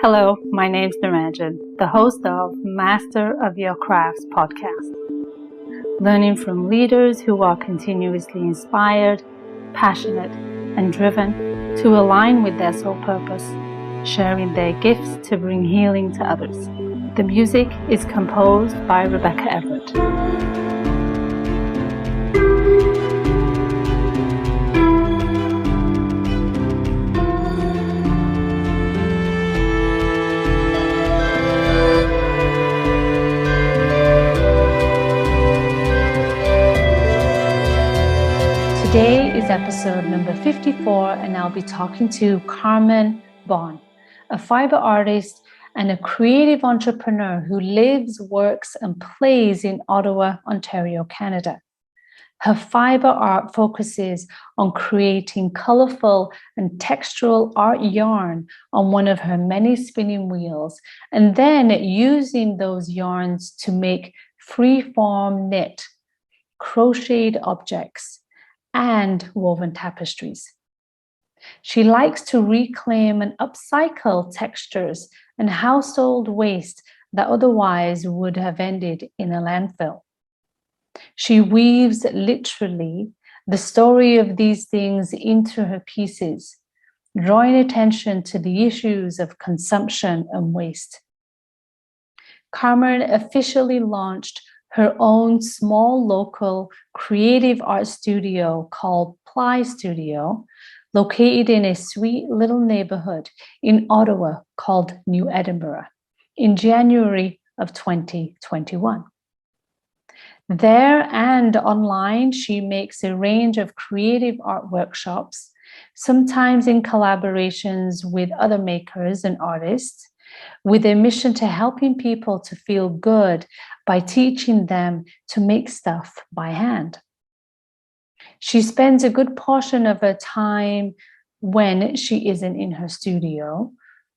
Hello, my name's Naranjan, the host of Master of Your Crafts podcast, learning from leaders who are continuously inspired, passionate, and driven to align with their soul purpose, sharing their gifts to bring healing to others. The music is composed by Rebecca Everett. Today is episode number 54, and I'll be talking to Carmen Bohn, a fibre artist and a creative entrepreneur who lives, works, and plays in Ottawa, Ontario, Canada. Her fibre art focuses on creating colourful and textural art yarn on one of her many spinning wheels, and then using those yarns to make freeform knit, crocheted objects, and woven tapestries. She likes to reclaim and upcycle textures and household waste that otherwise would have ended in a landfill. She weaves literally the story of these things into her pieces, drawing attention to the issues of consumption and waste. Carmen officially launched her own small local creative art studio called Ply Studio, located in a sweet little neighbourhood in Ottawa called New Edinburgh, in January of 2021. There and online, she makes a range of creative art workshops, sometimes in collaborations with other makers and artists, with a mission to helping people to feel good by teaching them to make stuff by hand. She spends a good portion of her time when she isn't in her studio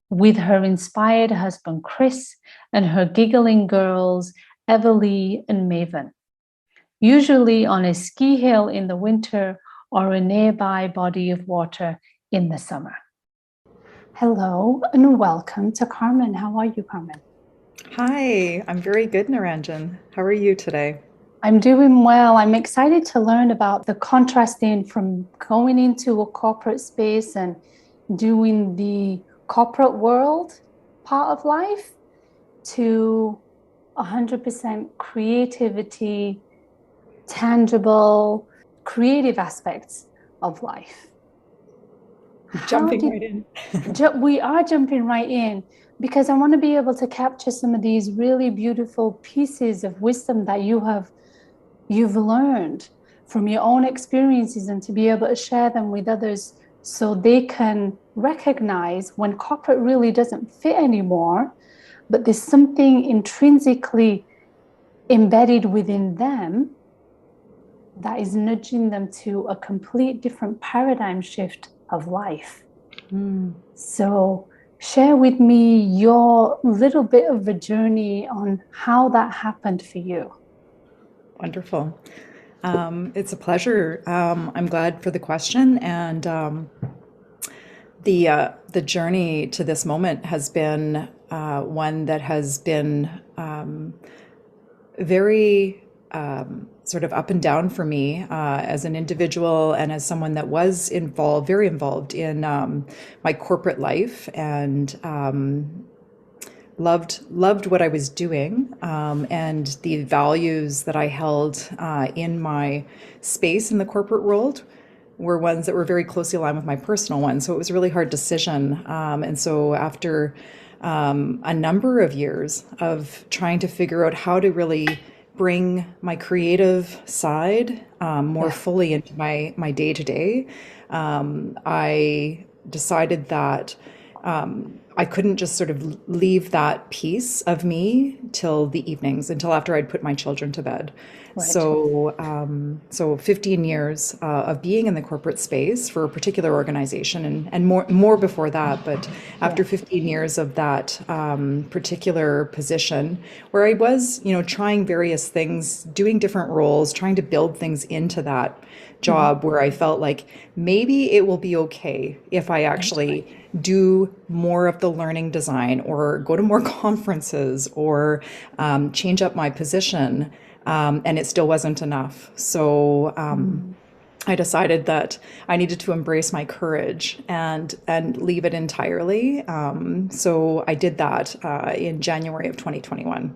with her inspired husband Chris and her giggling girls Everly and Maven, usually on a ski hill in the winter or a nearby body of water in the summer. Hello and welcome to Carmen. How are you, Carmen? Hi, I'm very good, Naranjan. How are you today? I'm doing well. I'm excited to learn about the contrasting from going into a corporate space and doing the corporate world part of life to 100% creativity, tangible, creative aspects of life. Jumping right in. We are jumping right in because I want to be able to capture some of these really beautiful pieces of wisdom that you've learned from your own experiences, and to be able to share them with others so they can recognize when corporate really doesn't fit anymore, but there's something intrinsically embedded within them that is nudging them to a complete different paradigm shift of life. So share with me your little bit of a journey on how that happened for you. Wonderful. It's a pleasure. I'm glad for the question, and the journey to this moment has been one that has been very sort of up and down for me as an individual and as someone that was very involved in my corporate life, and loved what I was doing, and the values that I held in my space in the corporate world were ones that were very closely aligned with my personal ones. So it was a really hard decision. And so after a number of years of trying to figure out how to really bring my creative side more fully into my day-to-day, I decided that I couldn't just sort of leave that piece of me till the evenings, until after I'd put my children to bed. Right. So 15 years of being in the corporate space for a particular organization, and more before that, but after 15 years of that particular position, where I was, trying various things, doing different roles, trying to build things into that job, where I felt like maybe it will be okay if I actually do more of the learning design or go to more conferences or change up my position. And it still wasn't enough. So Mm. I decided that I needed to embrace my courage and leave it entirely. So I did that in January of 2021.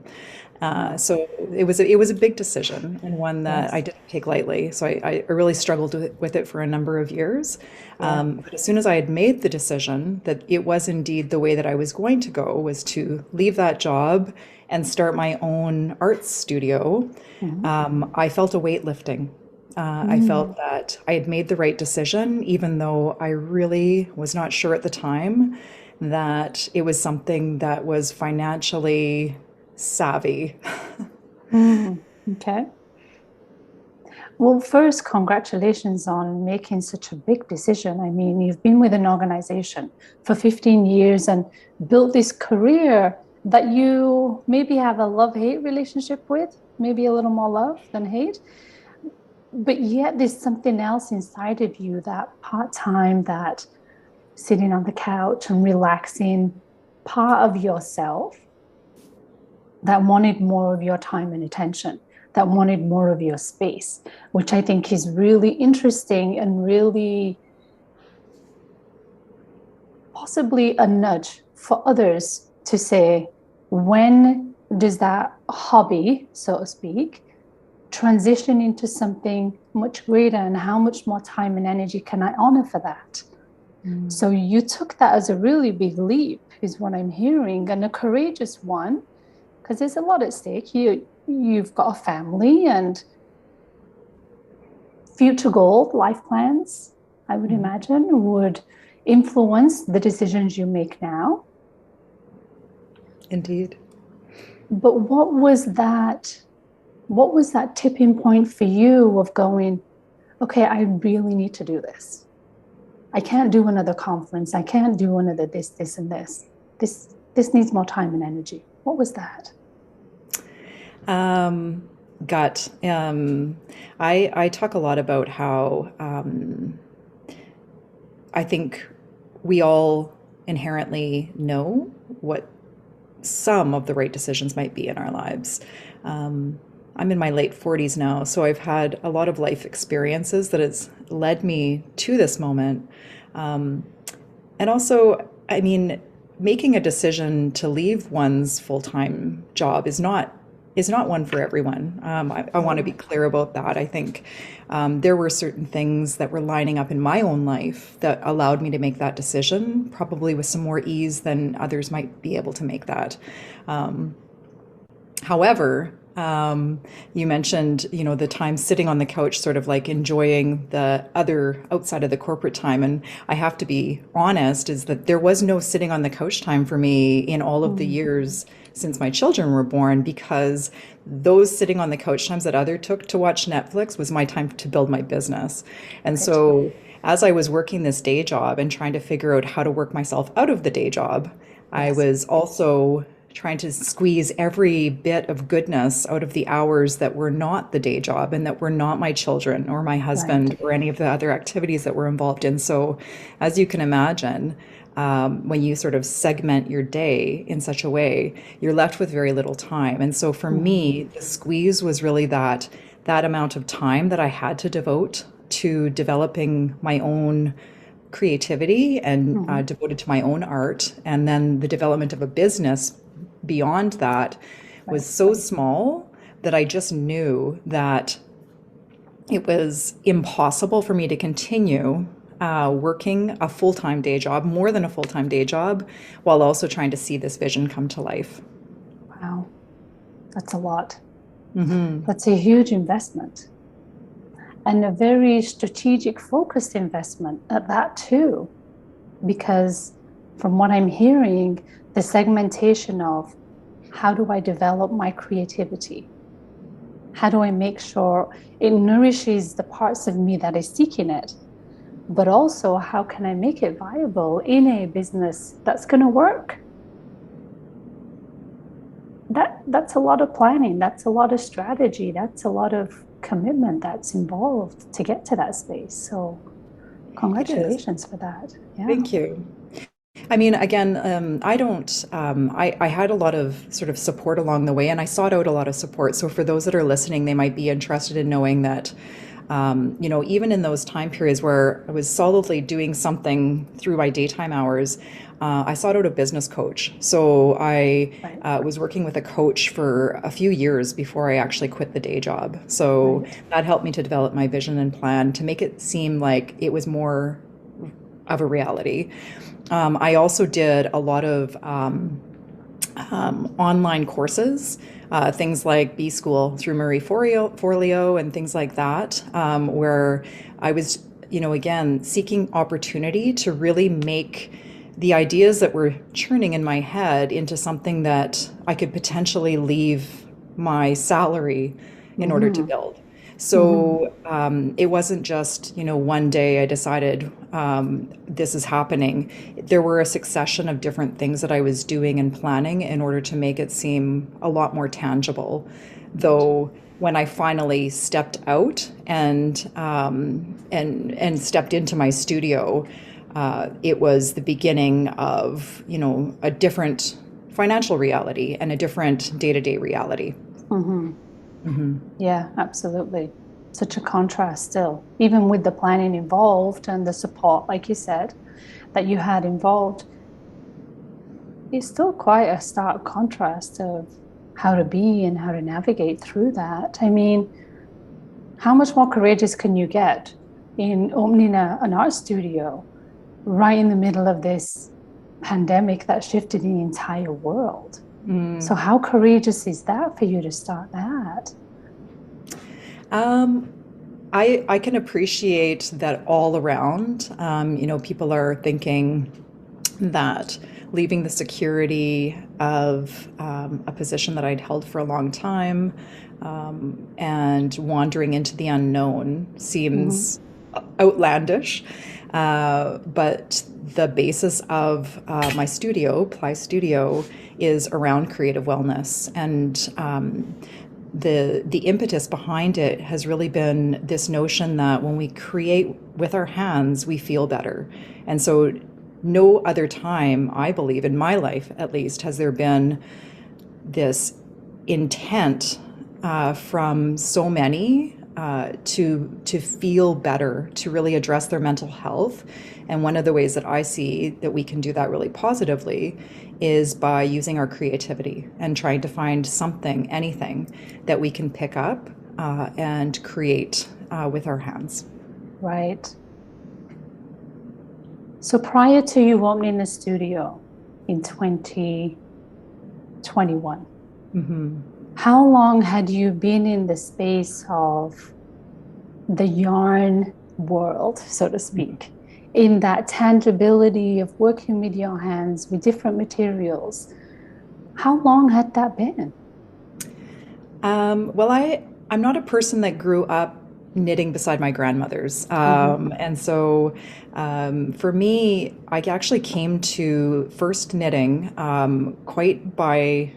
Wow. So it was a big decision and one that I Yes. didn't take lightly. So I really struggled with it for a number of years. Yeah. But as soon as I had made the decision that it was indeed the way that I was going to go, was to leave that job and start my own art studio, Mhm. I felt a weight lifting. I Mm. felt that I had made the right decision, even though I really was not sure at the time that it was something that was financially savvy. Mm. Okay. Well, first, congratulations on making such a big decision. I mean, you've been with an organization for 15 years and built this career that you maybe have a love-hate relationship with, maybe a little more love than hate. But yet there's something else inside of you, that part-time, that sitting on the couch and relaxing part of yourself that wanted more of your time and attention, that wanted more of your space, which I think is really interesting and really possibly a nudge for others to say, when does that hobby, so to speak, transition into something much greater, and how much more time and energy can I honor for that? Mm. So you took that as a really big leap, is what I'm hearing, and a courageous one, because there's a lot at stake. You've got a family and future goals, life plans, I would Mhm. imagine, would influence the decisions you make now. Indeed. But what was that tipping point for you of going, okay, I really need to do this. I can't do another conference. I can't do another this, and this. This needs more time and energy. What was that? Um, gut. I talk a lot about how I think we all inherently know what some of the right decisions might be in our lives. Um, I'm in my late 40s now, so I've had a lot of life experiences that has led me to this moment. Um, and also, I mean, making a decision to leave one's full-time job is not one for everyone. I want to be Totally. clear about that. I think there were certain things that were lining up in my own life that allowed me to make that decision, probably with some more ease than others might be able to make that. However, you mentioned, the time sitting on the couch, sort of like enjoying the other outside of the corporate time. And I have to be honest, is that there was no sitting on the couch time for me in all of the Mm, years since my children were born, because those sitting on the couch times that other took to watch Netflix was my time to build my business. And right. so as I was working this day job and trying to figure out how to work myself out of the day job, I Yes. was also trying to squeeze every bit of goodness out of the hours that were not the day job and that were not my children or my Right. husband or any of the other activities that we're involved in. So, as you can imagine, when you sort of segment your day in such a way, you're left with very little time. And so, for Mm, me, the squeeze was really that amount of time that I had to devote to developing my own creativity and mm, devoted to my own art. And then the development of a business beyond that was right. so small that I just knew that it was impossible for me to continue working a full time day job, more than a full time day job, while also trying to see this vision come to life. Wow. That's a lot. Hmm. That's a huge investment, and a very strategic, focused investment at that, too. Because from what I'm hearing, the segmentation of how do I develop my creativity? How do I make sure it nourishes the parts of me that is seeking it? But also, how can I make it viable in a business that's going to work? That's a lot of planning. That's a lot of strategy. That's a lot of commitment that's involved to get to that space. So, It is. congratulations for that. Yeah. Thank you. I mean, again, I don't, I had a lot of sort of support along the way and I sought out a lot of support. So for those that are listening, they might be interested in knowing that, even in those time periods where I was solidly doing something through my daytime hours, I sought out a business coach. So I Right, was working with a coach for a few years before I actually quit the day job. So right. that helped me to develop my vision and plan to make it seem like it was more of a reality. I also did a lot of online courses, things like B School through Marie Forleo and things like that, where I was, again, seeking opportunity to really make the ideas that were churning in my head into something that I could potentially leave my salary in order to Mm-hmm. build. Mm-hmm. So it wasn't just, one day I decided this is happening. There were a succession of different things that I was doing and planning in order to make it seem a lot more tangible. Right. Though when I finally stepped out and stepped into my studio, it was the beginning of, a different financial reality and a different day-to-day reality. Mm-hmm. Hmm. Yeah, absolutely. Such a contrast still, even with the planning involved and the support, like you said, that you had involved. It's still quite a stark contrast of how to be and how to navigate through that. I mean, how much more courageous can you get in opening an art studio right in the middle of this pandemic that shifted the entire world? So, how courageous is that for you to start that? Um, I can appreciate that all around. People are thinking that leaving the security of a position that I'd held for a long time and wandering into the unknown Mm-hmm. seems outlandish. But the basis of my studio, Ply Studio, is around creative wellness. And the impetus behind it has really been this notion that when we create with our hands, we feel better. And so no other time, I believe, in my life at least, has there been this intent from so many to feel better, to really address their mental health. And one of the ways that I see that we can do that really positively is by using our creativity and trying to find something, anything that we can pick up and create with our hands. Right. So, prior to you opening the studio in 2021, Hmm. how long had you been in the space of the yarn world, so to speak, in that tangibility of working with your hands with different materials? How long had that been? Well, I'm not a person that grew up knitting beside my grandmother's. Mm-hmm. And so for me, I actually came to first knitting quite by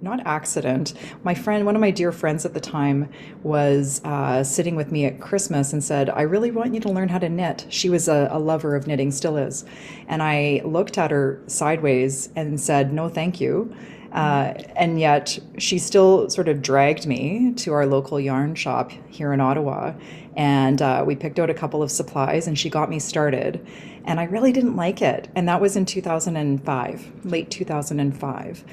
not accident. One of my dear friends at the time, was sitting with me at Christmas and said, I really want you to learn how to knit. She was a lover of knitting, still is. And I looked at her sideways and said, no, thank you. And yet she still sort of dragged me to our local yarn shop here in Ottawa. And we picked out a couple of supplies and she got me started. And I really didn't like it. And that was in 2005, late 2005.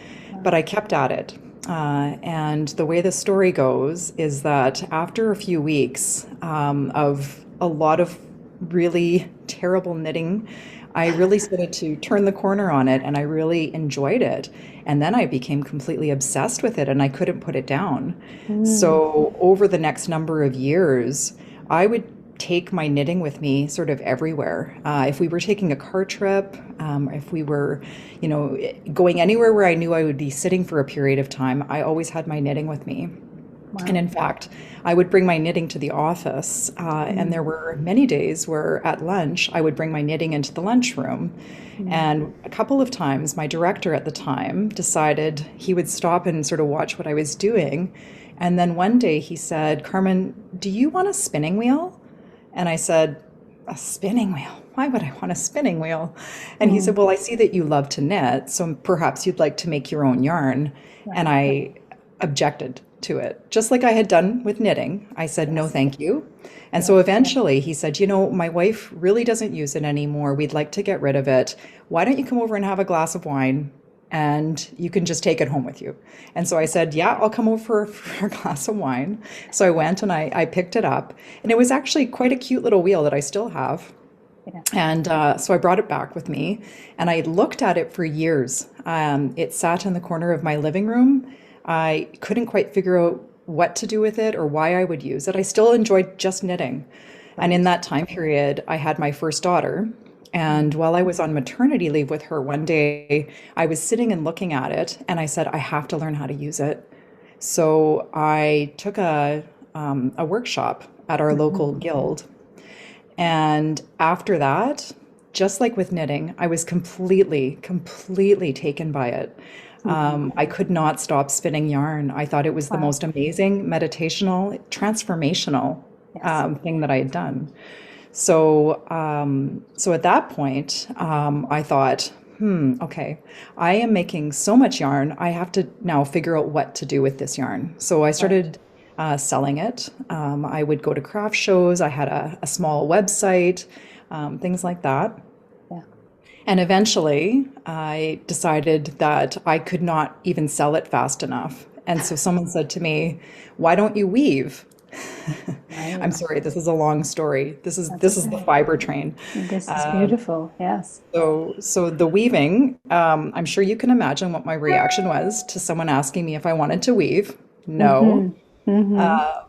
But I kept at it. And the way the story goes is that after a few weeks of a lot of really terrible knitting, I really started to turn the corner on it and I really enjoyed it. And then I became completely obsessed with it and I couldn't put it down. Mm. So over the next number of years, I would take my knitting with me sort of everywhere. If we were taking a car trip, if we were, going anywhere where I knew I would be sitting for a period of time, I always had my knitting with me. And Wow. in fact, I would bring my knitting to the office, and there Mm. were many days where at lunch I would bring my knitting into the lunchroom. Mm. And a couple of times, my director at the time decided he would stop and sort of watch what I was doing. And then one day he said, Carmen, do you want a spinning wheel? And I said, a spinning wheel. Why would I want a spinning wheel? And he Mm, said, well, I see that you love to knit, so perhaps you'd like to make your own yarn. And right. I objected to it, just like I had done with knitting. I said, no, Yes. thank you. And Yeah. so eventually he said, my wife really doesn't use it anymore. We'd like to get rid of it. Why don't you come over and have a glass of wine and you can just take it home with you? And so I said, yeah, I'll come over for a glass of wine. So I went and I picked it up. And it was actually quite a cute little wheel that I still have. Yeah. And so I brought it back with me and I looked at it for years. It sat in the corner of my living room. I couldn't quite figure out what to do with it or why I would use it. I still enjoyed just knitting. And in Right. that time period, I had my first daughter. And Mm, while I was on maternity leave with her, one day I was sitting and looking at it and I said, I have to learn how to use it. So I took a workshop at our mhm, local guild, and after that, just like with knitting, I was completely taken by it. mhm. I could not stop spinning yarn. I thought it was the Wow. most amazing, meditational, transformational Yes. thing that I had done. So at that point, I thought, okay, I am making so much yarn. I have to now figure out what to do with this yarn. So I Right. started selling it. I would go to craft shows. I had a small website, things like that. Yeah. And eventually, I decided that I could not even sell it fast enough. And so someone said to me, "Why don't you weave?" I'm Right. sorry, this is a long story. That's This is the okay. fiber train. This is beautiful. Yes. So the weaving, I'm sure you can imagine what my reaction was to someone asking me if I wanted to weave. No. Mm-hmm. Mm-hmm.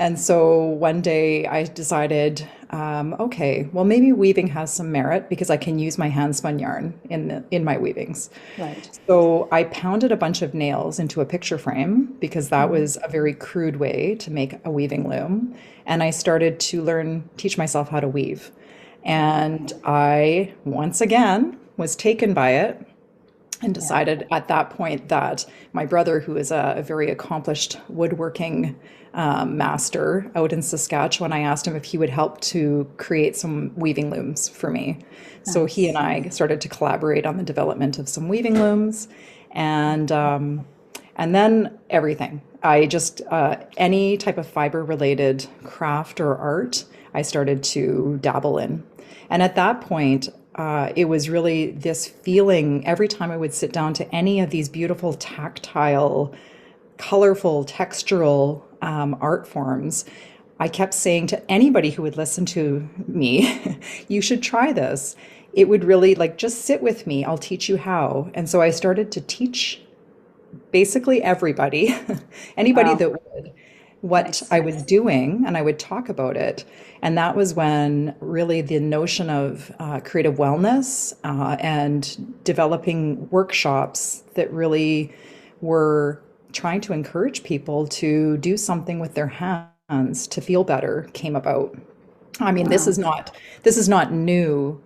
And so one day I decided, okay, well maybe weaving has some merit because I can use my hand spun yarn in my weavings. Right. So I pounded a bunch of nails into a picture frame because that Mm, was a very crude way to make a weaving loom. And I started to teach myself how to weave. right. And I, once again, was taken by it and Yeah. decided at that point that my brother, who is a very accomplished woodworking master out in Saskatchewan, I asked him if he would help to create some weaving looms for me. So he and Nice. I started to collaborate on the development of some weaving looms, and um, and then everything. I just any type of fiber related craft or art, I started to dabble in. And at that point, it was really this feeling every time I would sit down to any of these beautiful tactile, colorful, textural art forms. I kept saying to anybody who would listen to me, you should try this. It would really like just sit with me. I'll teach you how. And so I started to teach basically everybody, anybody Wow. that would, what Nice. I was doing, and I would talk about it. And that was when really the notion of creative wellness and developing workshops that really were trying to encourage people to do something with their hands to feel better came about. I mean, Wow. this is not new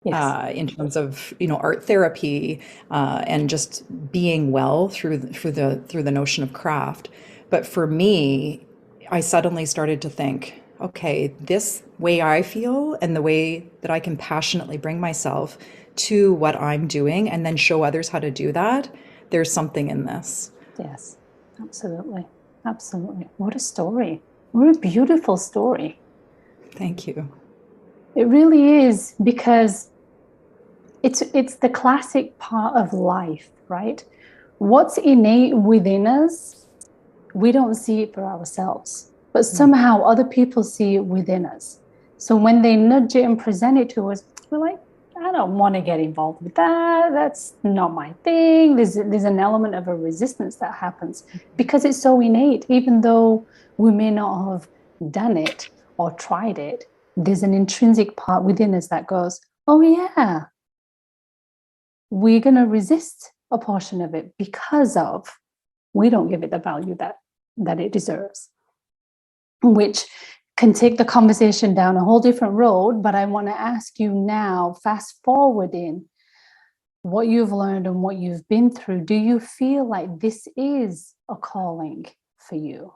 Yes. in terms of art therapy and just being well through the notion of craft. But for me, I suddenly started to think, okay, this way I feel and the way that I can passionately bring myself to what I'm doing and then show others how to do that, there's something in this. Yes. Absolutely. Absolutely. What a story. What a beautiful story. Thank you. It really is because it's the classic part of life, right? What's innate within us, we don't see it for ourselves, but somehow other people see it within us. So when they nudge it and present it to us, we're like, I don't want to get involved with that. That's not my thing. There's an element of a resistance that happens because it's so innate, even though we may not have done it or tried it. There's an intrinsic part within us that goes, oh yeah, we're going to resist a portion of it because of we don't give it the value that it deserves, which can take the conversation down a whole different road. But I want to ask you now, fast forward in what you've learned and what you've been through, do you feel like this is a calling for you?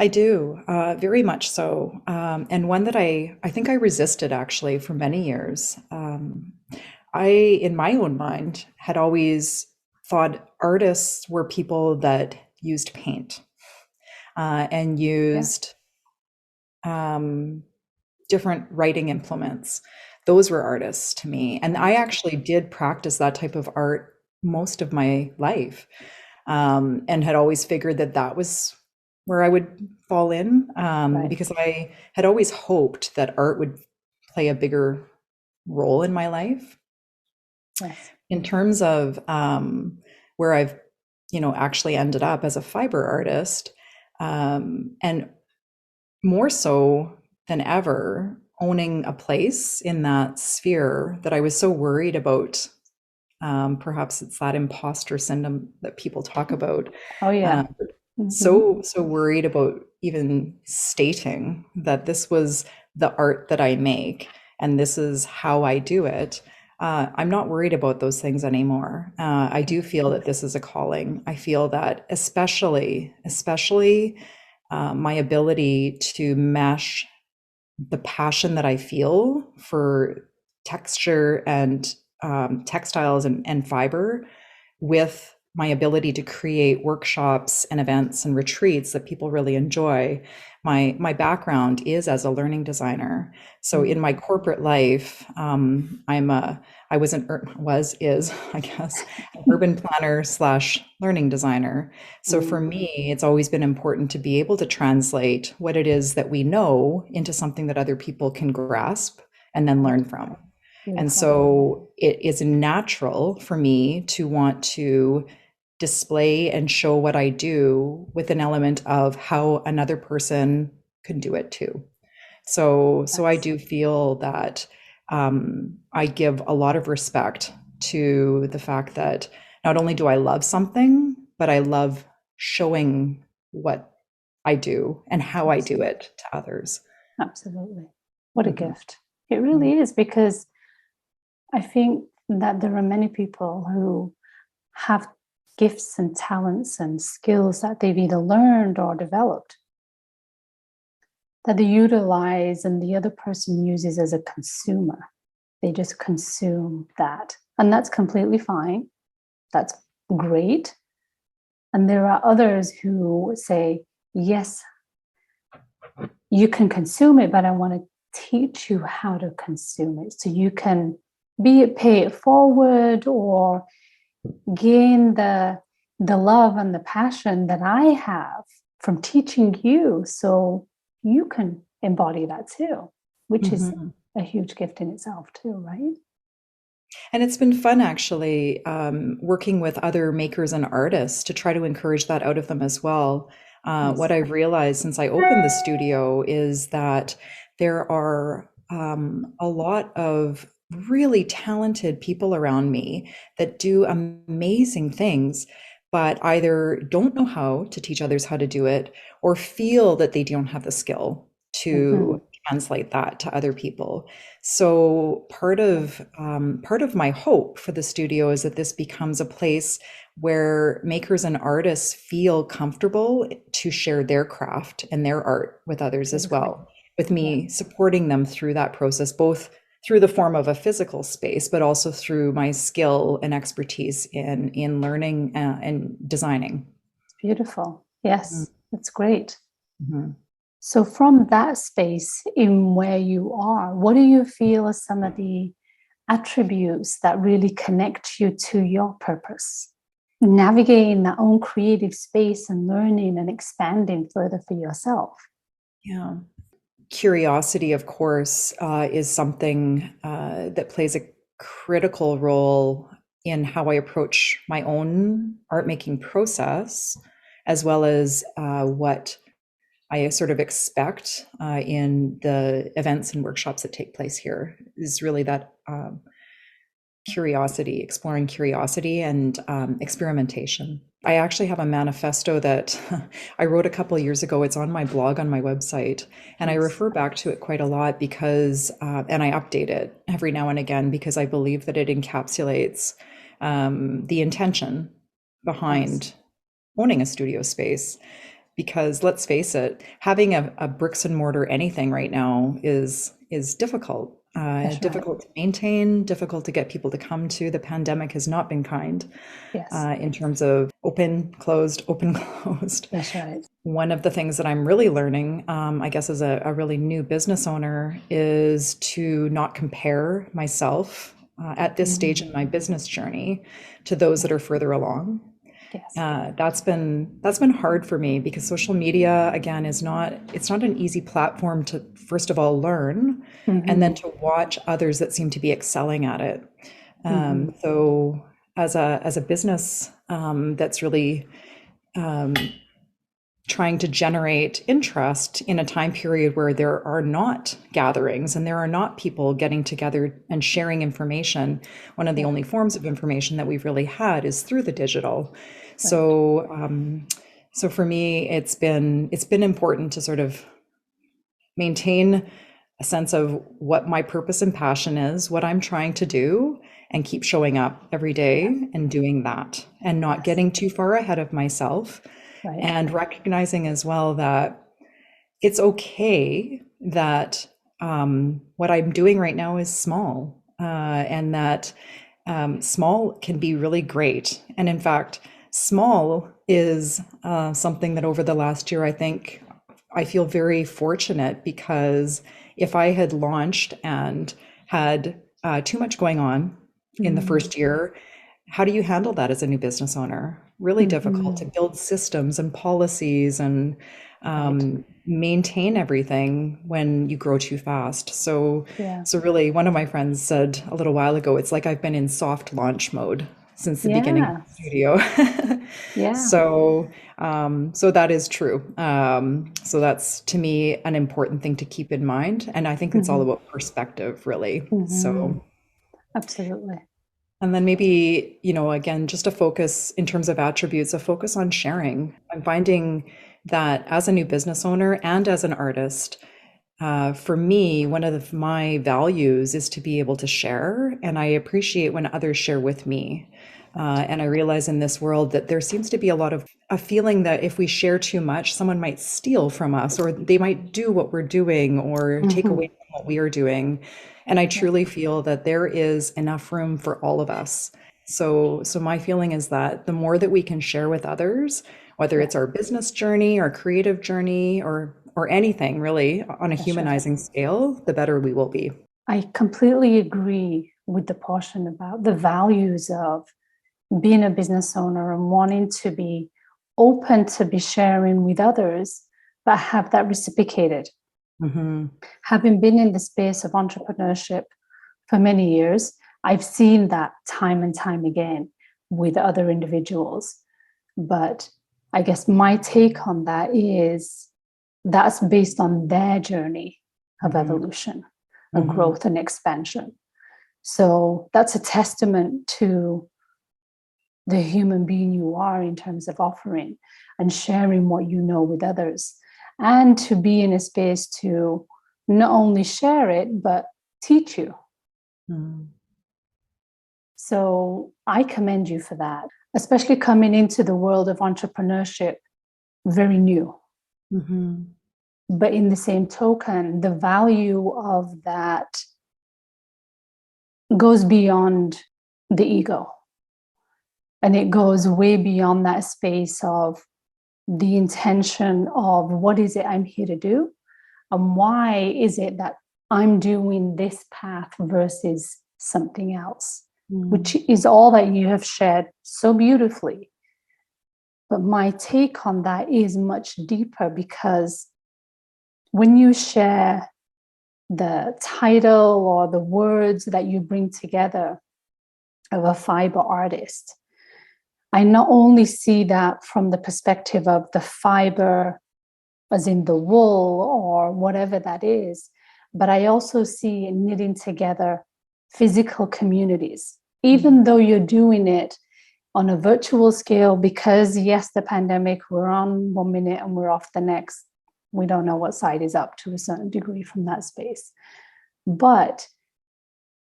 I do, very much so. And one that I think I resisted actually for many years. I, in my own mind, had always thought artists were people that used paint and Yeah, used um, different writing implements. Those were artists to me. And I right, actually did practice that type of art most of my life, and had always figured that that was where I would fall in, right. because I had always hoped that art would play a bigger role in my life. Yes. In terms of where I've, actually ended up as a fiber artist, and more so than ever, owning a place in that sphere that I was so worried about. Perhaps it's that imposter syndrome that people talk about. Oh, yeah. Uh, Hmm. so worried about even stating that this was the art that I make and this is how I do it. I'm not worried about those things anymore. I do feel that this is a calling. I feel that especially my ability to mesh the passion that I feel for texture and textiles and fiber with my ability to create workshops and events and retreats that people really enjoy. My background is as a learning designer. So in my corporate life, I was an was is I guess an urban planner slash learning designer. So for Mm, me, it's always been important to be able to translate what it is that we know into something that other people can grasp and then right. learn from. And Beautiful. so it is natural for me to want to display and show what I do with an element of how another person could do it too. So I Yes. do feel that I give a lot of respect to the fact that not only do I love something, but I love showing what I do and how I do Absolutely. it to others. Absolutely. What a Mhm. gift. It really is, because I think that there are many people who have gifts and talents and skills that they've either learned or developed that they utilize and the other person uses as a consumer. They just consume that. And that's completely fine. That's great. And there are others who say, yes, you can consume it, but I want to teach you how to consume it so you can be it pay it forward or gain the love and the passion that I have from teaching you so you can embody that too, which is Mhm. a huge gift in itself too, right? And it's been fun actually, working with other makers and artists to try to encourage that out of them as well. What Yes. I've realized since I opened the studio is that there are a lot of really talented people around me that do amazing things, but either don't know how to teach others how to do it or feel that they don't have the skill to Mhm. translate that to other people. So part of my hope for the studio is that this becomes a place where makers and artists feel comfortable to share their craft and their art with others as Beautiful. well, with Yeah. me supporting them through that process, both through the form of a physical space, but also through my skill and expertise in learning and designing. It's beautiful. Yes, it's great. Mhm. So, from that space in where you are, what do you feel are some of the attributes that really connect you to your purpose? Navigating that own creative space and learning and expanding further for yourself. Yeah. Curiosity, of course, is something that plays a critical role in how I approach my own art making process, as well as what I sort of expect in the events and workshops that take place here. Is really that curiosity, exploring curiosity and experimentation. I actually have a manifesto that I wrote a couple of years ago. It's on my blog on my website, and I Yes. refer back to it quite a lot because, and I update it every now and again because I believe that it encapsulates the intention Yes. behind owning a studio space. because let's face it, having a bricks and mortar anything right now is difficult. That's right. Difficult to maintain, difficult to get people to come to. The pandemic has not been kind Yes, in terms of open, closed, open, closed. that's right. One of the things that I'm really learning, I guess, as a really new business owner, is to not compare myself at this stage in my business journey to those that are further along. Yes. That's been hard for me because social media again is not it's not an easy platform to first of all learn and then Hmm. to watch others that seem to be excelling at it. Hmm. So as a business that's really trying to generate interest in a time period where there are not gatherings and there are not people getting together and sharing information. One of the Yeah, only forms of information that we've really had is through the digital. right. So for me, it's been important to sort of maintain a sense of what my purpose and passion is, what I'm trying to do, and keep showing up every Yeah, day and doing that and not yes, getting too far ahead of myself right. and recognizing as well that it's okay that what I'm doing right now is small and that small can be really great. And in fact, small is something that over the last year, I think I feel very fortunate because if I had launched and had too much going on in the Mm-hmm. first year, how do you handle that as a new business owner? Really difficult to Mm-hmm. build systems and policies and Right. maintain everything when you grow too fast. So, Yeah. so really, one of my friends said a little while ago, it's like I've been in soft launch mode since the beginning of the Yes. studio. Yeah. So that is true. So that's to me an important thing to keep in mind, and I think it's all Mm-hmm. about perspective, really. Mm-hmm. So. Absolutely. And then maybe, again, just a focus in terms of attributes, a focus on sharing. I'm finding that as a new business owner and as an artist, for me, one of my values is to be able to share, and I appreciate when others share with me. Right. And I realize in this world that there seems to be a lot of a feeling that if we share too much, someone might steal from us, or they might do what we're doing, or take away Mm-hmm. from what we are doing. And I Yeah. truly feel that there is enough room for all of us. So my feeling is that the more that we can share with others, whether it's Yes. our business journey, our creative journey, or anything really on a That's right. humanizing scale, the better we will be. I completely agree with the portion about the values of being a business owner and wanting to be open to be sharing with others, but have that reciprocated. Hmm. Having been in the space of entrepreneurship for many years, I've seen that time and time again with other individuals. But I guess my take on that is that's based on their journey of Hmm. evolution and Hmm. growth and expansion. So that's a testament to the human being you are in terms of offering and sharing what you know with others, and to be in a space to not only share it, but teach you. Hmm. So I commend you for that, especially coming into the world of entrepreneurship very new. Hmm. But in the same token, the value of that goes beyond the ego. And it goes way beyond that space of the intention of what is it I'm here to do? And why is it that I'm doing this path versus something else? Which Hmm. is all that you have shared so beautifully. But my take on that is much deeper because when you share the title or the words that you bring together of a fiber artist, I not only see that from the perspective of the fiber, as in the wool or whatever that is, but I also see it knitting together physical communities, even though you're doing it on a virtual scale, because yes, the pandemic, we're on 1 minute and we're off the next. We don't know what side is up to a certain degree from that space. But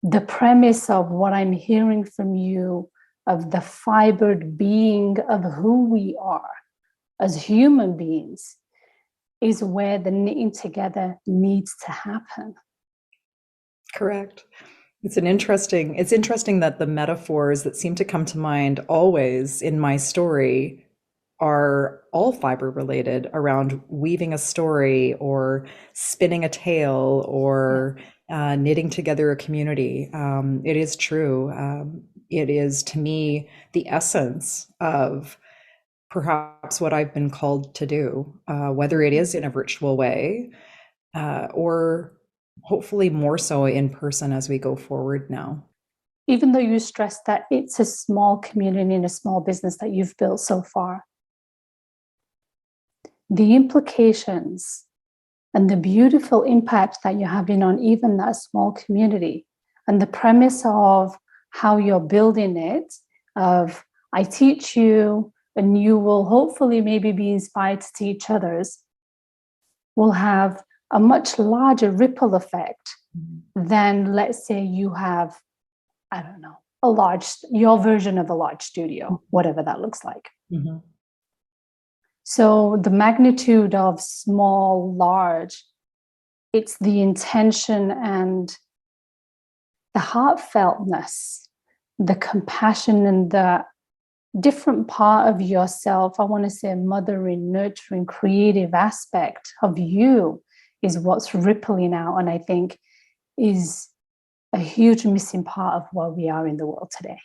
the premise of what I'm hearing from you, of the fibered being of who we are, as human beings is where the knitting together needs to happen. Correct. It's interesting that the metaphors that seem to come to mind always in my story are all fiber related, around weaving a story or spinning a tale or knitting together a community. It is true. It is, to me, the essence of perhaps what I've been called to do, whether it is in a virtual way or hopefully more so in person as we go forward now. Even though you stress that it's a small community and a small business that you've built so far, the implications and the beautiful impact that you're having on even that small community, and the premise of how you're building it, of I teach you and you will hopefully maybe be inspired to teach others, will have a much larger ripple effect than, let's say, you have, I don't know, your version of a large studio, whatever that looks like. Mm-hmm. So the magnitude of small, large, it's the intention and the heartfeltness, the compassion and the different part of yourself, I want to say mothering, nurturing, creative aspect of you is what's rippling out, and I think is a huge missing part of where we are in the world today.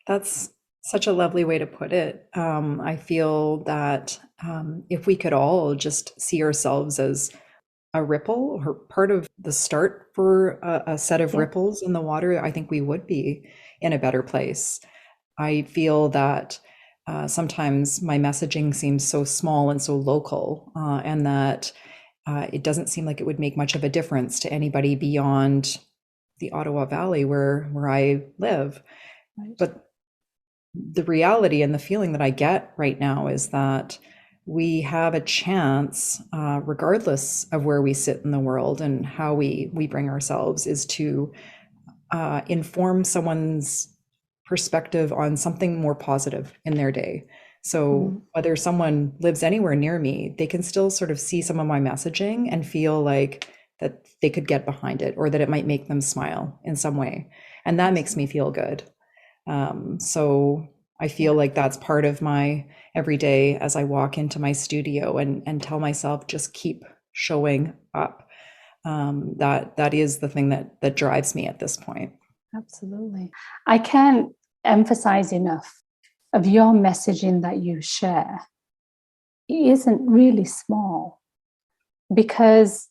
That's such a lovely way to put it. I feel that if we could all just see ourselves as a ripple or part of the start for a set of ripples in the water, I think we would be in a better place. I feel that sometimes my messaging seems so small and so local, and that it doesn't seem like it would make much of a difference to anybody beyond the Ottawa Valley where I live. Right. But the reality and the feeling that I get right now is that we have a chance, regardless of where we sit in the world and how we bring ourselves, is to inform someone's perspective on something more positive in their day. So whether someone lives anywhere near me, they can still sort of see some of my messaging and feel like that they could get behind it, or that it might make them smile in some way. And that makes me feel good. So I feel like that's part of my everyday as I walk into my studio and tell myself, just keep showing up. That is the thing that drives me at this point. Absolutely. I can't emphasize enough of your messaging that you share. It isn't really small, because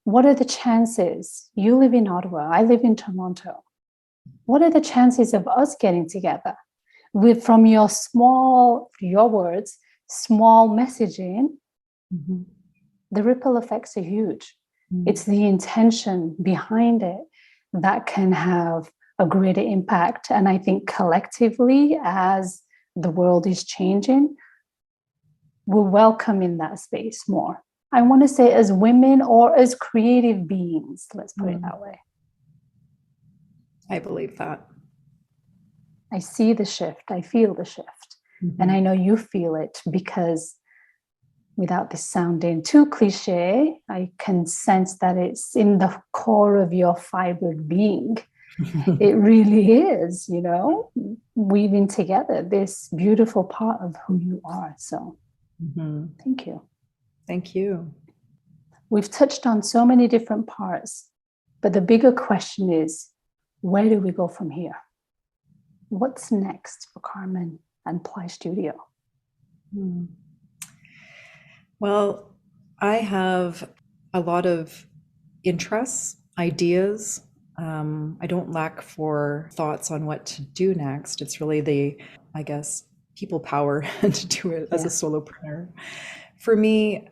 what are the chances? You live in Ottawa, I live in Toronto. What are the chances of us getting together from your words, small messaging? Mm-hmm. The ripple effects are huge. Mm-hmm. It's the intention behind it that can have a greater impact. And I think collectively, as the world is changing, we're welcome in that space more. I want to say as women or as creative beings, let's put it that way. I believe that. I see the shift. I feel the shift. Mm-hmm. And I know you feel it, because without this sounding too cliche, I can sense that it's in the core of your fibered being. It really is, weaving together this beautiful part of who you are. So Thank you. Thank you. We've touched on so many different parts, but the bigger question is, where do we go from here? What's next for Carmen and Ply Studio? Well, I have a lot of interests, ideas. I don't lack for thoughts on what to do next. It's really people power to do it as a solopreneur. For me,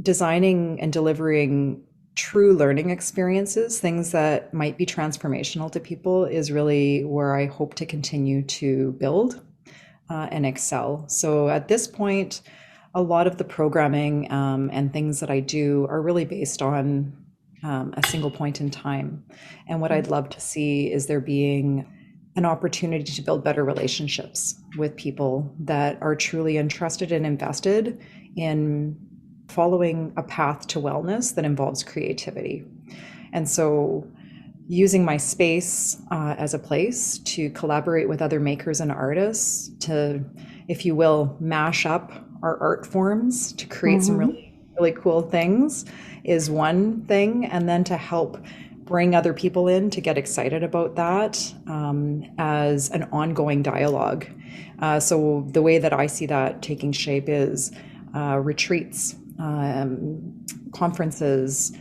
designing and delivering true learning experiences, things that might be transformational to people, is really where I hope to continue to build and excel. So at this point, a lot of the programming and things that I do are really based on a single point in time. And what I'd love to see is there being an opportunity to build better relationships with people that are truly interested and invested in following a path to wellness that involves creativity. And so using my space as a place to collaborate with other makers and artists to, if you will, mash up our art forms to create some really cool things is one thing. And then to help bring other people in to get excited about that as an ongoing dialogue. So the way that I see that taking shape is retreats, conferences,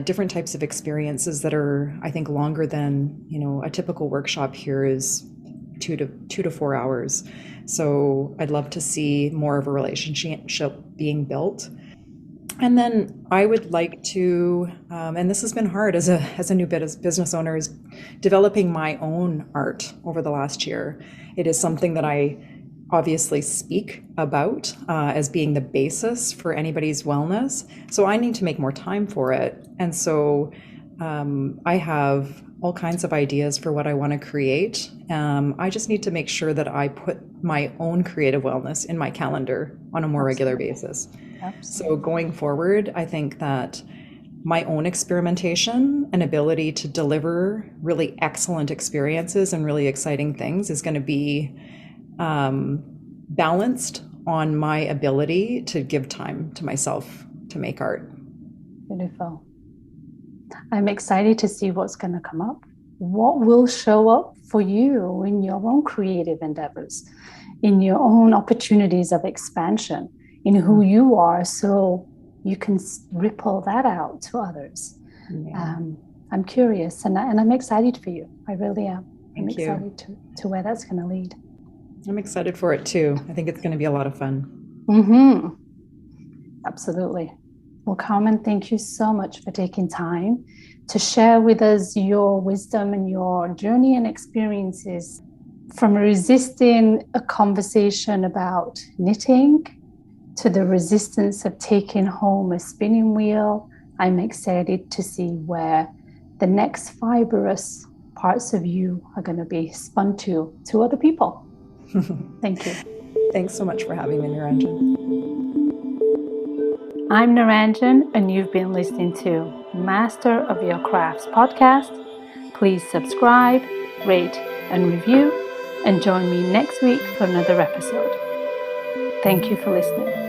different types of experiences that are, I think, longer than, a typical workshop here is 2 to 4 hours. So I'd love to see more of a relationship being built. And then I would like to, and this has been hard as a new business owner, is developing my own art over the last year. It is something that I obviously speak about as being the basis for anybody's wellness. So I need to make more time for it. And so I have all kinds of ideas for what I want to create. I just need to make sure that I put my own creative wellness in my calendar on a more regular basis. So going forward, I think that my own experimentation and ability to deliver really excellent experiences and really exciting things is going to be balanced on my ability to give time to myself to make art. Beautiful. I'm excited to see what's going to come up. What will show up for you in your own creative endeavors, in your own opportunities of expansion, in who you are, so you can ripple that out to others. Yeah. I'm curious, and I'm excited for you. I really am. I'm excited to where that's going to lead. I'm excited for it too. I think it's going to be a lot of fun. Absolutely. Well, Carmen, thank you so much for taking time to share with us your wisdom and your journey and experiences from resisting a conversation about knitting to the resistance of taking home a spinning wheel. I'm excited to see where the next fibrous parts of you are going to be spun to other people. Thank you. Thanks so much for having me, Niranjan. I'm Niranjan, and you've been listening to Master of Your Crafts podcast. Please subscribe, rate, and review, and join me next week for another episode. Thank you for listening.